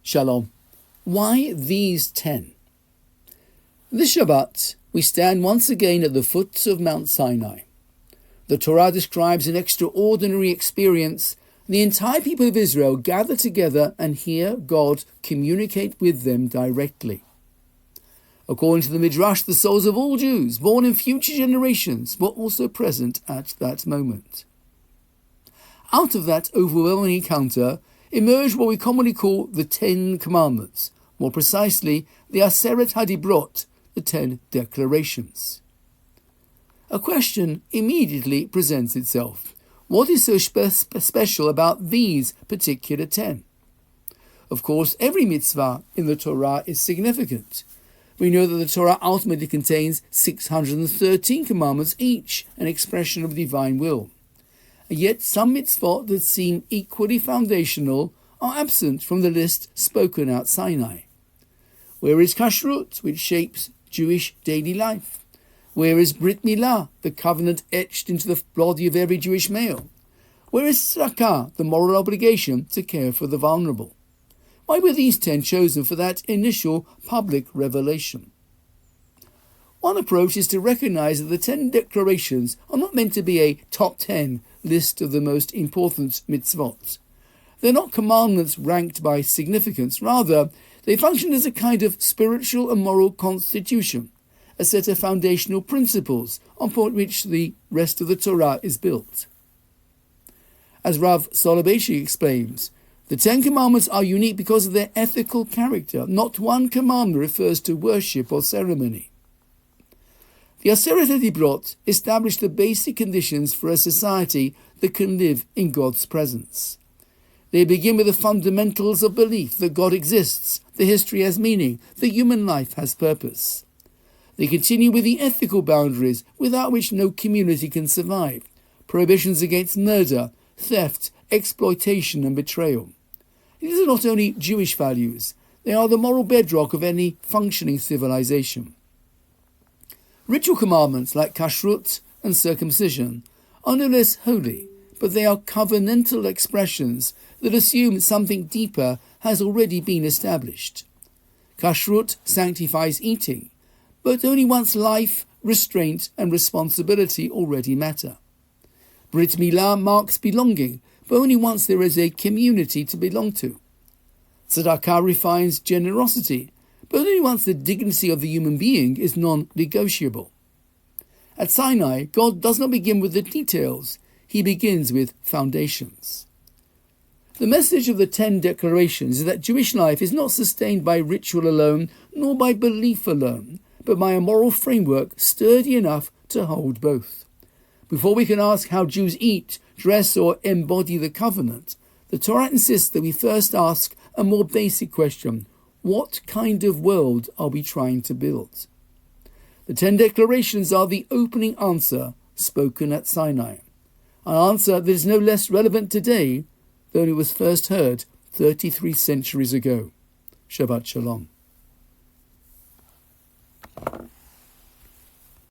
Shalom. Why these 10? This Shabbat, we stand once again at the foot of Mount Sinai. The Torah describes an extraordinary experience. The entire people of Israel gather together and hear God communicate with them directly. According to the Midrash, the souls of all Jews born in future generations were also present at that moment. Out of that overwhelming encounter emerged what we commonly call the 10 Commandments, more precisely the Aseret HaDibrot, the 10 Declarations. A question immediately presents itself. What is so special about these particular 10? Of course, every mitzvah in the Torah is significant. We know that the Torah ultimately contains 613 commandments, each an expression of divine will. And yet some mitzvot that seem equally foundational are absent from the list spoken at Sinai. Where is Kashrut, which shapes Jewish daily life? Where is Brit Milah, the covenant etched into the body of every Jewish male? Where is Tzedakah, the moral obligation to care for the vulnerable? Why were these 10 chosen for that initial public revelation? One approach is to recognize that the 10 declarations are not meant to be a top 10 list of the most important mitzvot. They're not commandments ranked by significance. Rather, they function as a kind of spiritual and moral constitution, a set of foundational principles upon which the rest of the Torah is built. As Rav Soloveitchik explains, the 10 Commandments are unique because of their ethical character. Not one commandment refers to worship or ceremony. The Aseret HaDibrot established the basic conditions for a society that can live in God's presence. They begin with the fundamentals of belief that God exists, that history has meaning, that human life has purpose. They continue with the ethical boundaries without which no community can survive: prohibitions against murder, theft, exploitation and betrayal. These are not only Jewish values, they are the moral bedrock of any functioning civilization. Ritual commandments like kashrut and circumcision are no less holy, but they are covenantal expressions that assume something deeper has already been established. Kashrut sanctifies eating, but only once life, restraint and responsibility already matter. Brit Milah marks belonging, but only once there is a community to belong to. Tzedakah refines generosity, but only once the dignity of the human being is non-negotiable. At Sinai, God does not begin with the details, he begins with foundations. The message of the 10 declarations is that Jewish life is not sustained by ritual alone, nor by belief alone, but by a moral framework sturdy enough to hold both. Before we can ask how Jews eat, dress or embody the covenant, the Torah insists that we first ask a more basic question: what kind of world are we trying to build? The 10 declarations are the opening answer spoken at Sinai, an answer that is no less relevant today than it was first heard 33 centuries ago. Shabbat Shalom.